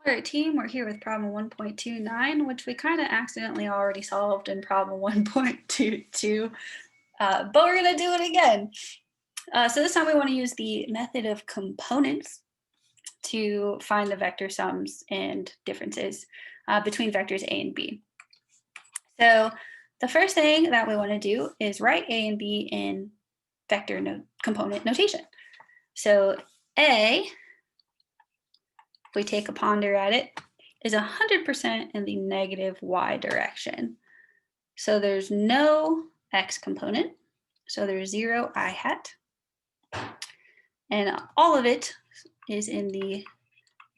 All right, team, we're here with problem 1.29, which we kind of accidentally already solved in problem 1.22, but we're going to do it again. So this time we want to use the method of components to find the vector sums and differences between vectors A and B. So the first thing that we want to do is write A and B in vector component notation. So A, if we take a ponder at it, is 100% in the negative y direction. So there's no x component, so there's 0 I hat, and all of it is in the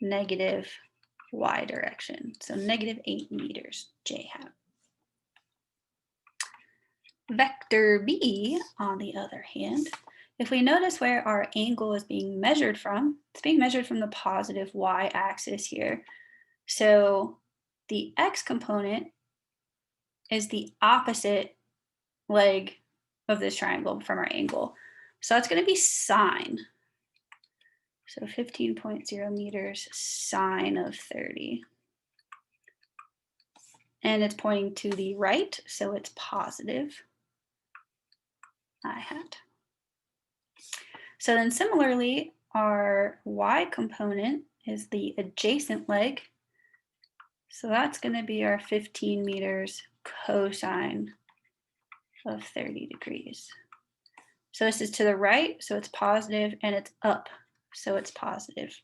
negative y direction, so negative 8 meters j hat. Vector B, on the other hand, if we notice where our angle is being measured from, it's being measured from the positive y-axis here. So the x component is the opposite leg of this triangle from our angle. So that's going to be sine. So 15.0 meters sine of 30. And it's pointing to the right, so it's positive I hat. So then similarly, our y component is the adjacent leg. So that's going to be our 15 meters cosine of 30 degrees. So this is to the right, so it's positive, and it's up, so it's positive.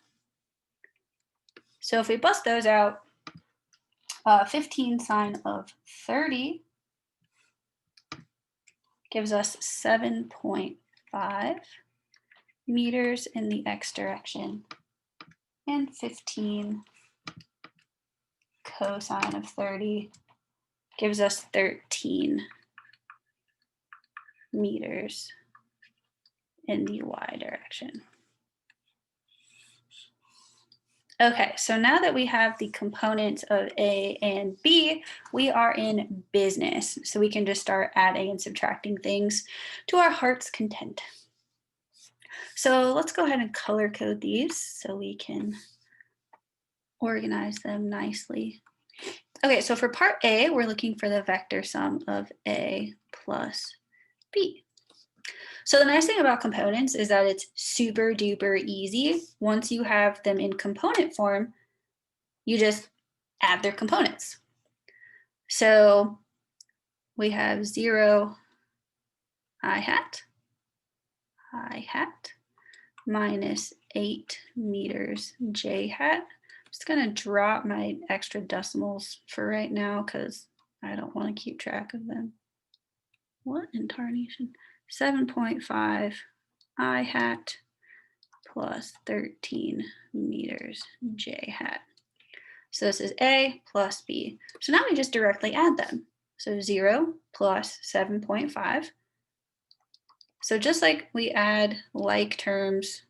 So if we bust those out, 15 sine of 30 gives us 7.5 meters in the x direction, and 15 cosine of 30 gives us 13 meters in the y direction. Okay, so now that we have the components of A and B, we are in business. So we can just start adding and subtracting things to our heart's content. So let's go ahead and color code these so we can organize them nicely. Okay, so for part A, we're looking for the vector sum of A plus B. So the nice thing about components is that it's super duper easy. Once you have them in component form, you just add their components. So we have 0 I hat minus 8 meters j hat. I'm just going to drop my extra decimals for right now because I don't want to keep track of them. What in tarnation? 7.5 I hat plus 13 meters j hat. So this is A plus B. So now we just directly add them. So 0 plus 7.5. So just like we add like terms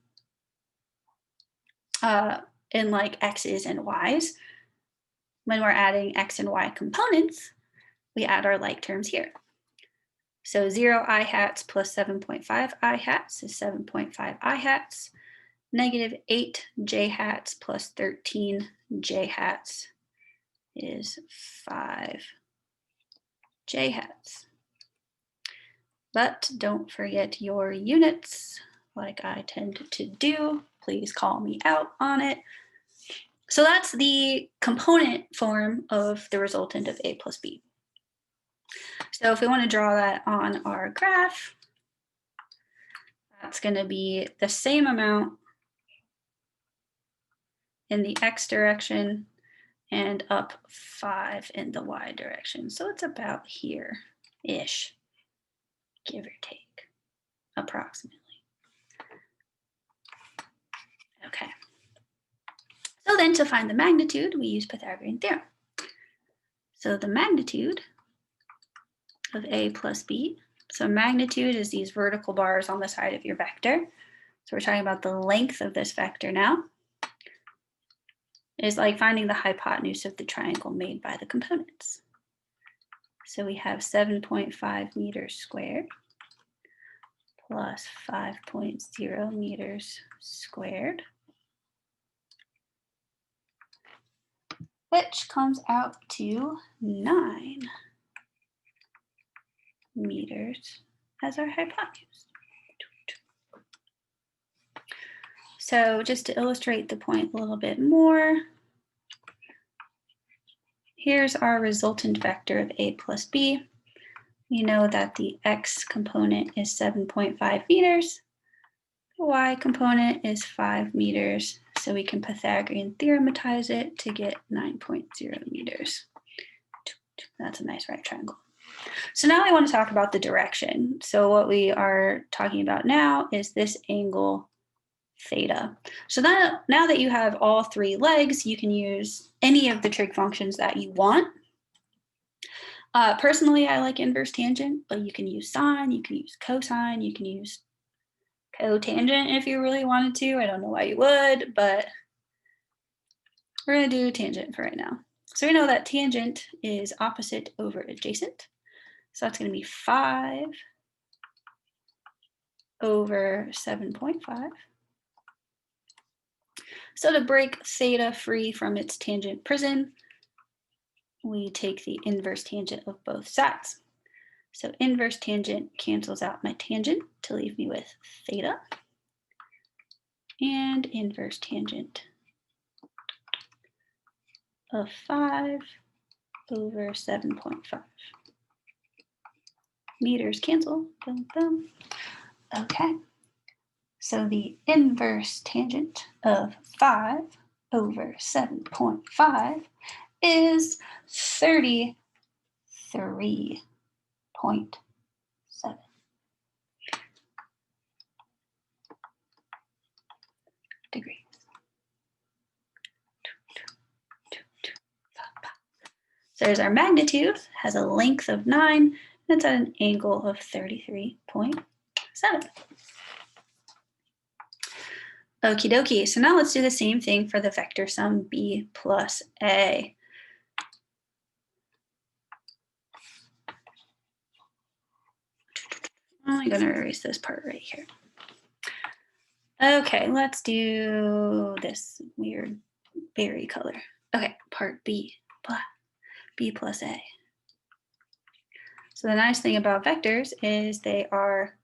in like x's and y's, when we're adding x and y components, we add our like terms here. So 0 I hats plus 7.5 I hats is 7.5 I hats. Negative 8 j hats plus 13 j hats is 5 j hats. But don't forget your units, like I tend to do. Please call me out on it. So that's the component form of the resultant of A plus B. So if we want to draw that on our graph, that's going to be the same amount in the x direction and up 5 in the y direction. So it's about here-ish, give or take, approximately. Okay. So then to find the magnitude, we use Pythagorean theorem. So the magnitude of A plus B, so magnitude is these vertical bars on the side of your vector. So we're talking about the length of this vector now, is like finding the hypotenuse of the triangle made by the components. So we have 7.5 meters squared plus 5.0 meters squared which comes out to 9 meters as our hypotenuse. So just to illustrate the point a little bit more, here's our resultant vector of a plus b. We know that the x component is 7.5 meters. The y component is 5 meters. So we can Pythagorean theorematize it to get 9.0 meters. That's a nice right triangle. So now I want to talk about the direction. So what we are talking about now is this angle theta. So now that you have all three legs, you can use any of the trig functions that you want. Personally, I like inverse tangent, but you can use sine, you can use cosine, you can use cotangent if you really wanted to. I don't know why you would, but we're going to do tangent for right now. So we know that tangent is opposite over adjacent. So that's going to be 5 over 7.5. So to break theta free from its tangent prison, we take the inverse tangent of both sides. So inverse tangent cancels out my tangent to leave me with theta. And inverse tangent of 5 over 7.5. Meters cancel. Boom, boom. Okay. So the inverse tangent of 5 over 7.5 is 33.7 degrees. So there's our magnitude, has a length of 9, and it's at an angle of 33.7. Okie dokie, so now let's do the same thing for the vector sum b plus a. I'm going to erase this part right here. Okay, let's do this weird berry color. Okay, part B, b plus a. So the nice thing about vectors is they are,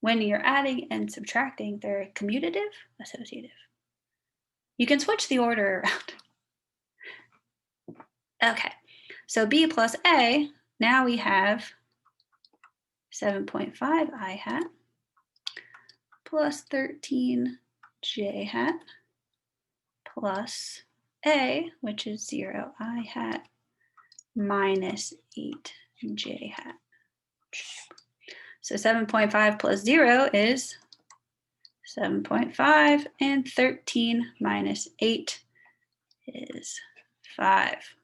when you're adding and subtracting, they're commutative, associative. You can switch the order around. Okay, so b plus a, now we have 7.5 I hat plus 13 j hat plus a, which is 0 I hat minus 8 j hat. So 7.5 plus 0 is 7.5, and 13 minus 8 is 5.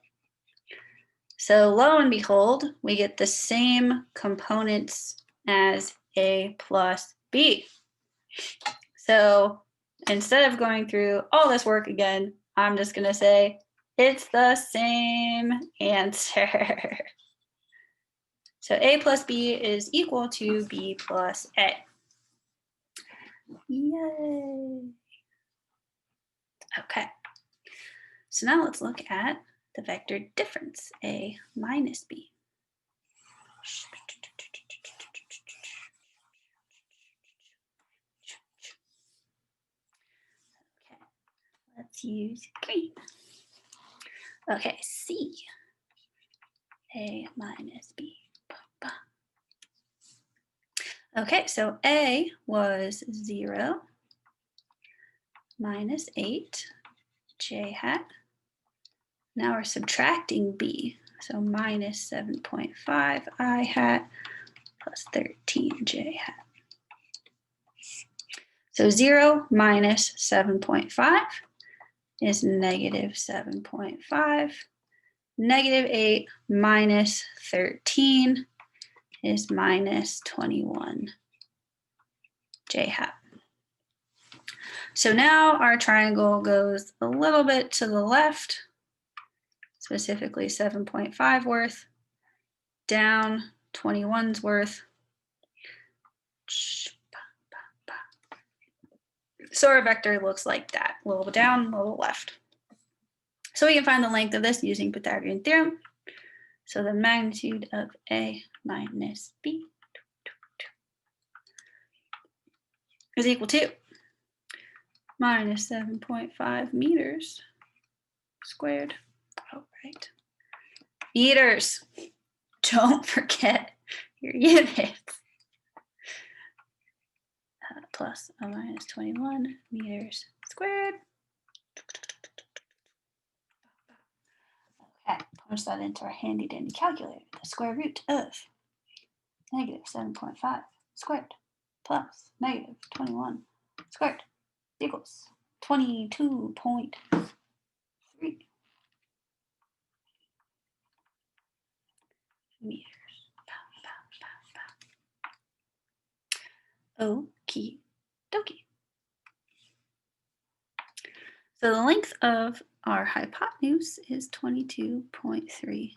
So lo and behold, we get the same components as a plus b. So instead of going through all this work again, I'm just going to say it's the same answer. So a plus b is equal to b plus a. Yay. Okay. So now let's look at the vector difference, a minus b. Okay, let's use green. Okay, C, a minus b. Okay, so a was 0 minus 8 j hat. Now we're subtracting b, so minus 7.5 I hat plus 13 j hat. So 0 minus 7.5 is negative 7.5. Negative 8 minus 13 is minus 21 j hat. So now our triangle goes a little bit to the left, specifically 7.5 worth, down 21's worth. So our vector looks like that, a little down, a little left. So we can find the length of this using Pythagorean theorem. So the magnitude of A minus B is equal to minus 7.5 meters squared. Oh, right. Meters. Don't forget your units. Plus or minus 21 meters squared. Okay, punch that into our handy dandy calculator. The square root of negative 7.5 squared plus negative 21 squared equals 22.3 meters. Okie dokie. So the length of our hypotenuse is 22.3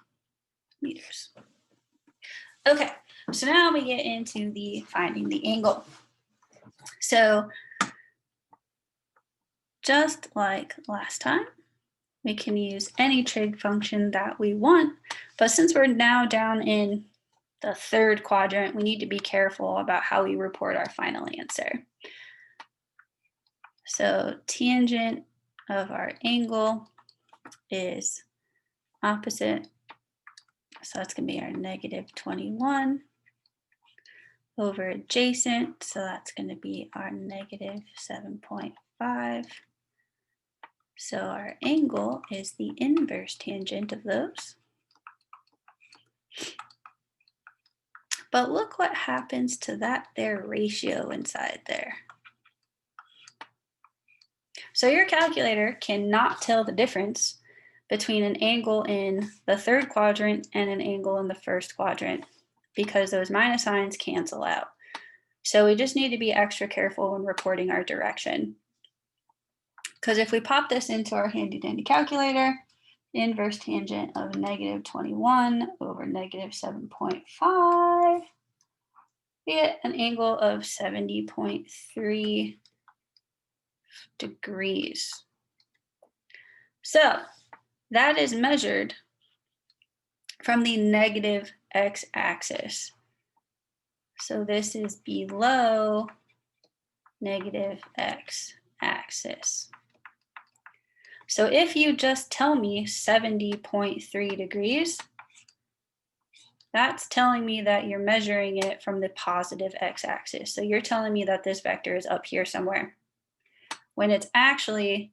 meters. Okay, so now we get into the finding the angle. So just like last time, we can use any trig function that we want, but since we're now down in the third quadrant, we need to be careful about how we report our final answer. So tangent of our angle is opposite, so that's going to be our negative 21 over adjacent, so that's going to be our negative 7.5. So our angle is the inverse tangent of those. But look what happens to that there ratio inside there. So your calculator cannot tell the difference between an angle in the third quadrant and an angle in the first quadrant because those minus signs cancel out. So we just need to be extra careful when reporting our direction. Because if we pop this into our handy dandy calculator, inverse tangent of negative 21 over negative 7.5, we get an angle of 70.3 degrees. So that is measured from the negative x-axis. So this is below negative x-axis. So if you just tell me 70.3 degrees, that's telling me that you're measuring it from the positive x-axis. So you're telling me that this vector is up here somewhere, when it's actually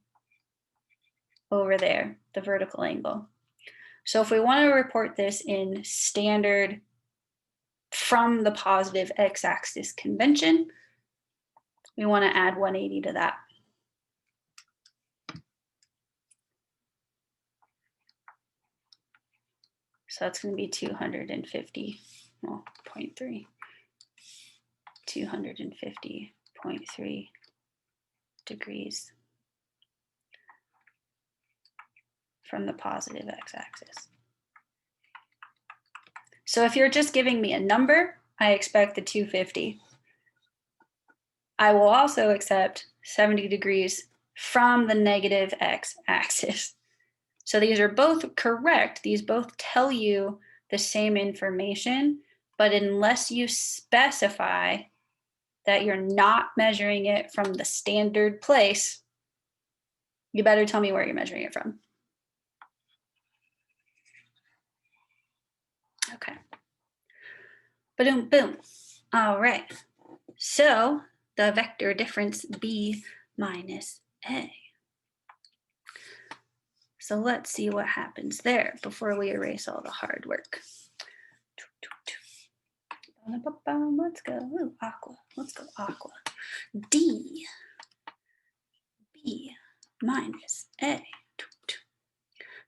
over there, the vertical angle. So if we want to report this in standard from the positive x-axis convention, we want to add 180 to that. So that's going to be 250, well, 0.3, 250.3 degrees from the positive x-axis. So if you're just giving me a number, I expect the 250. I will also accept 70 degrees from the negative x-axis. So these are both correct. These both tell you the same information, but unless you specify that you're not measuring it from the standard place, you better tell me where you're measuring it from. Okay. Boom, boom. All right. So the vector difference B minus A. So let's see what happens there before we erase all the hard work. Let's go. Ooh, aqua. Let's go aqua. D. B minus A.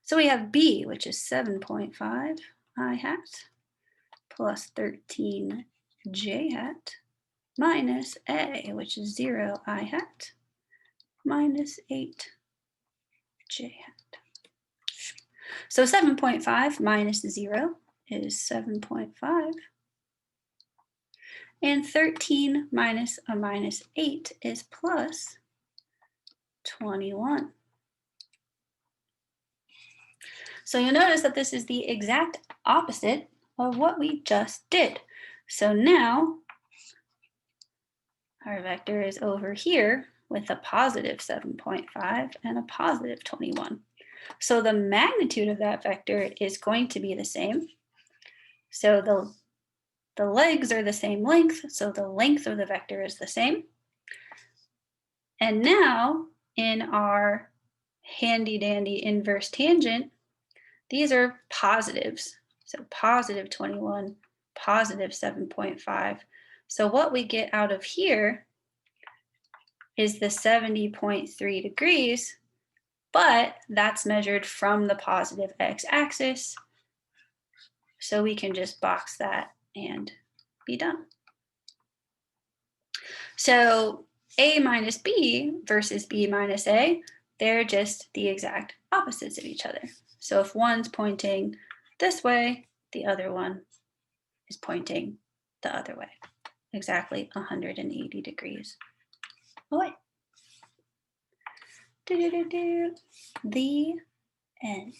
So we have B, which is 7.5 I hat plus 13 J hat minus A, which is 0 I hat minus 8 J hat. So 7.5 minus 0 is 7.5. And 13 minus a minus 8 is plus 21. So you'll notice that this is the exact opposite of what we just did. So now our vector is over here with a positive 7.5 and a positive 21. So the magnitude of that vector is going to be the same. So the legs are the same length, so the length of the vector is the same. And now in our handy dandy inverse tangent, these are positives. So positive 21, positive 7.5. So what we get out of here is the 70.3 degrees, but that's measured from the positive x-axis. So we can just box that and be done. So A minus B versus B minus A, they're just the exact opposites of each other. So if one's pointing this way, the other one is pointing the other way, exactly 180 degrees away. The end.